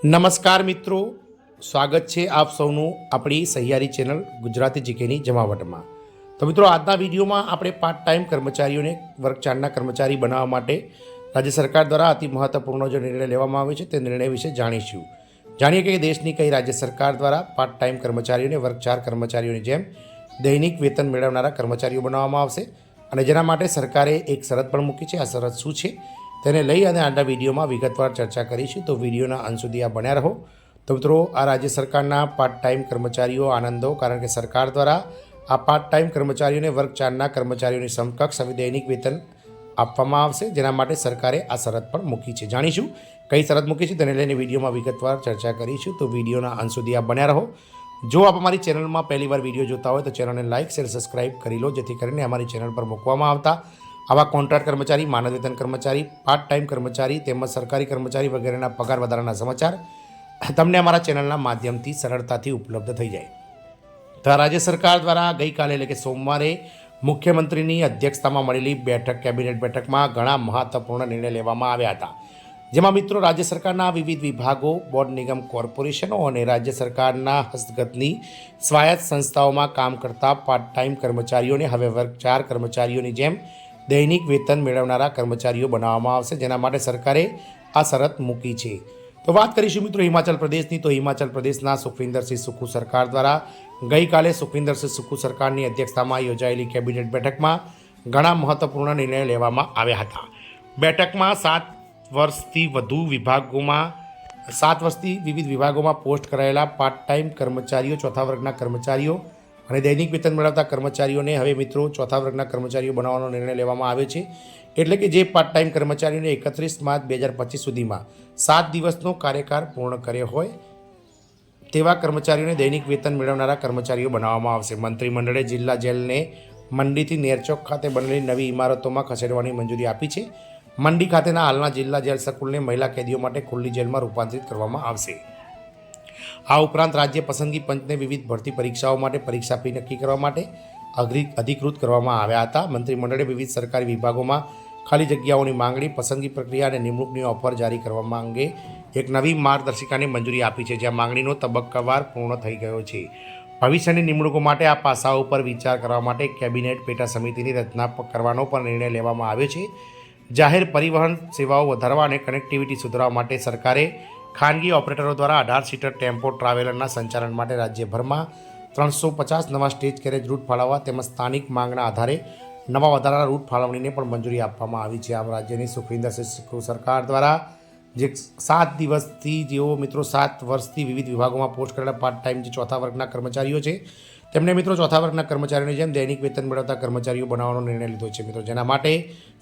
નમસ્કાર મિત્રો, સ્વાગત છે આપ સૌનું આપણી સહિયારી ચેનલ ગુજરાતી જીકેની જમાવટમાં। તો મિત્રો, આજના વિડીયોમાં આપણે પાર્ટ ટાઈમ કર્મચારીઓને વર્ગ 4ના કર્મચારી બનાવવા માટે રાજ્ય સરકાર દ્વારા અતિ મહત્વપૂર્ણ જે નિર્ણય લેવામાં આવ્યો છે તે નિર્ણય વિશે જાણીશું। જાણીએ કે દેશની કઈ રાજ્ય સરકાર દ્વારા પાર્ટ ટાઈમ કર્મચારીઓને વર્ગ 4 કર્મચારીઓની જેમ દૈનિક વેતન મેળવનારા કર્મચારીઓ બનાવવામાં આવશે અને જેના માટે સરકારે એક શરત પણ મૂકી છે। આ શરત શું છે તેને લઈ અને આજના વિડીયોમાં વિગતવાર ચર્ચા કરીશું, તો વિડીયોના અંત સુધી આ બન્યા રહો। તો મિત્રો, આ રાજ્ય સરકારના પાર્ટ ટાઈમ કર્મચારીઓ આનંદો, કારણ કે સરકાર દ્વારા આ પાર્ટ ટાઈમ કર્મચારીઓને વર્ગ 4ના કર્મચારીઓની સમકક્ષ હવે દૈનિક વેતન આપવામાં આવશે, જેના માટે સરકારે આ શરત પણ મૂકી છે। જાણીશું કઈ શરત મૂકી છે તેને લઈને વિડીયોમાં વિગતવાર ચર્ચા કરીશું, તો વિડીયોના અંત સુધી આ બન્યા રહો। જો આપ અમારી ચેનલમાં પહેલીવાર વિડીયો જોતા હોય તો ચેનલને લાઇક, શેર, સબસ્ક્રાઇબ કરી લો, જેથી કરીને અમારી ચેનલ પર મૂકવામાં આવતા આવા કોન્ટ્રાક્ટ કર્મચારી, માનદ વેતન કર્મચારી, પાર્ટ ટાઈમ કર્મચારી તેમજ સરકારી કર્મચારી વગેરેના પગાર વધારાના સમાચાર તમને અમારા ચેનલના માધ્યમથી સરળતાથી ઉપલબ્ધ થઈ જાય। તો રાજ્ય સરકાર દ્વારા ગઈકાલે એટલે કે સોમવારે મુખ્યમંત્રીની અધ્યક્ષતામાં મળેલી કેબિનેટ બેઠકમાં ઘણા મહત્વપૂર્ણ નિર્ણય લેવામાં આવ્યા હતા, જેમાં મિત્રો રાજ્ય સરકારના વિવિધ વિભાગો, બોર્ડ, નિગમ, કોર્પોરેશનો અને રાજ્ય સરકારના હસ્તગતની સ્વાયત્ત સંસ્થાઓમાં કામ કરતા પાર્ટ ટાઈમ કર્મચારીઓને હવે વર્ગ 4 કર્મચારીઓની જેમ દૈનિક વેતન મેળવનારા કર્મચારીઓ બનાવવામાં આવશે, જેના માટે સરકારે આ શરત મૂકી છે। તો વાત કરીશું મિત્રો હિમાચલ પ્રદેશની, તો હિમાચલ પ્રદેશના સુખવિન્દરસિંહ સુખુ સરકાર દ્વારા ગઈકાલે સુખવિન્દરસિંહ સુખુ સરકારની અધ્યક્ષતામાં યોજાયેલી કેબિનેટ બેઠકમાં ઘણા મહત્વપૂર્ણ નિર્ણયો લેવામાં આવ્યા હતા। બેઠકમાં 7 વર્ષથી વિવિધ વિભાગોમાં પોસ્ટ કરાયેલા પાર્ટ ટાઈમ કર્મચારીઓ, ચોથા વર્ગના કર્મચારીઓ અને દૈનિક વેતન મેળવતા કર્મચારીઓને હવે મિત્રો ચોથા વર્ગના કર્મચારીઓ બનાવવાનો નિર્ણય લેવામાં આવ્યો છે। એટલે કે જે પાર્ટ ટાઈમ કર્મચારીઓને 31 માર્ચ 2025 સુધીમાં 7 દિવસનો કાર્યકાળ પૂર્ણ કર્યો હોય તેવા કર્મચારીઓને દૈનિક વેતન મેળવનારા કર્મચારીઓ બનાવવામાં આવશે। મંત્રીમંડળે જિલ્લા જેલને મંડીથી નેરચોક ખાતે બનેલી નવી ઇમારતોમાં ખસેડવાની મંજૂરી આપી છે। મંડી ખાતેના હાલના જિલ્લા જેલ સંકુલને મહિલા કેદીઓ માટે ખુલ્લી જેલમાં રૂપાંતરિત કરવામાં આવશે। આ ઉપરાંત રાજ્ય પસંદગી પંચને વિવિધ ભરતી પરીક્ષાઓ માટે પરીક્ષા ફી નક્કી કરવા માટે અધિકૃત કરવામાં આવ્યા હતા। મંત્રીમંડળે વિવિધ સરકારી વિભાગોમાં ખાલી જગ્યાઓની માંગણી, પસંદગી પ્રક્રિયા અને નિમણૂકની ઓફર જારી કરવા અંગે એક નવી માર્ગદર્શિકાને મંજૂરી આપી છે, જ્યાં માંગણીનો તબક્કાવાર પૂર્ણ થઈ ગયો છે। ભવિષ્યની નિમણૂકો માટે આ પાસાઓ પર વિચાર કરવા માટે કેબિનેટ પેટા સમિતિની રચના કરવાનો પણ નિર્ણય લેવામાં આવ્યો છે। જાહેર પરિવહન સેવાઓ વધારવા અને કનેક્ટિવિટી સુધારવા માટે સરકારે ખાનગી ઓપરેટરો દ્વારા 18 સીટર ટેમ્પો ટ્રાવેલરના સંચાલન માટે રાજ્યભરમાં 350 નવા સ્ટેજ કેરેજ રૂટ ફાળવવા તેમજ સ્થાનિક માંગના આધારે નવા વધારાના રૂટ ફાળવણીને પણ મંજૂરી આપવામાં આવી છે। આમ રાજ્યની સુખવિન્દરસિંહ સુખુ સરકાર દ્વારા જે 7 દિવસથી જેઓ મિત્રો 7 વર્ષથી વિવિધ વિભાગોમાં પોસ્ટ કરેલા પાર્ટ ટાઈમ જે ચોથા વર્ગના કર્મચારીઓ છે તેમને મિત્રો ચોથા વર્ગના કર્મચારીઓની જેમ દૈનિક વેતન મેળવતા કર્મચારીઓ બનાવવાનો નિર્ણય લીધો છે મિત્રો, જેના માટે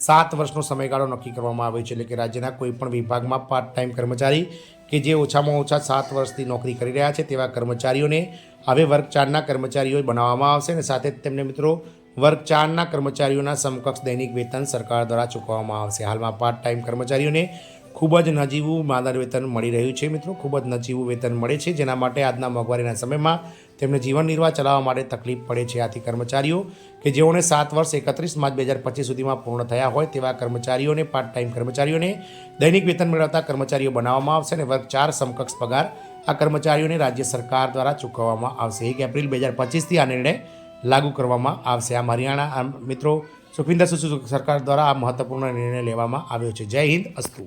7 વર્ષનો સમયગાળો નક્કી કરવામાં આવ્યો છે। એટલે કે રાજ્યના કોઈપણ વિભાગમાં પાર્ટ ટાઈમ કર્મચારી કે જે ઓછામાં ઓછા 7 વર્ષથી નોકરી કરી રહ્યા છે તેવા કર્મચારીઓને હવે વર્ગ 4ના કર્મચારીઓ બનાવવામાં આવશે અને સાથે જ તેમને મિત્રો વર્ગ 4ના કર્મચારીઓના સમકક્ષ દૈનિક વેતન સરકાર દ્વારા ચૂકવવામાં આવશે। હાલમાં પાર્ટ ટાઈમ કર્મચારીઓને ખૂબ જ નજીવું માનદ વેતન મળી રહ્યું છે મિત્રો, ખૂબ જ નજીવું વેતન મળે છે, જેના માટે આજના મોંઘવારીના સમયમાં તેમને જીવન નિર્વાહ ચલાવવા માટે તકલીફ પડે છે। આથી કર્મચારીઓ કે જેઓને 7 વર્ષ 31 માર્ચ 2025 સુધીમાં પૂર્ણ થયા હોય તેવા કર્મચારીઓને, પાર્ટ ટાઈમ કર્મચારીઓને દૈનિક વેતન મેળવતા કર્મચારીઓ બનાવવામાં આવશે અને વર્ગ 4 સમકક્ષ પગાર આ કર્મચારીઓને રાજ્ય સરકાર દ્વારા ચૂકવવામાં આવશે। 1 એપ્રિલ 2025થી આ નિર્ણય લાગુ કરવામાં આવશે। આમ હરિયાણા મિત્રો સુખવિન્દરસિંહ સરકાર દ્વારા આ મહત્વપૂર્ણ નિર્ણય લેવામાં આવ્યો છે। જય હિન્દ, અસ્તુ।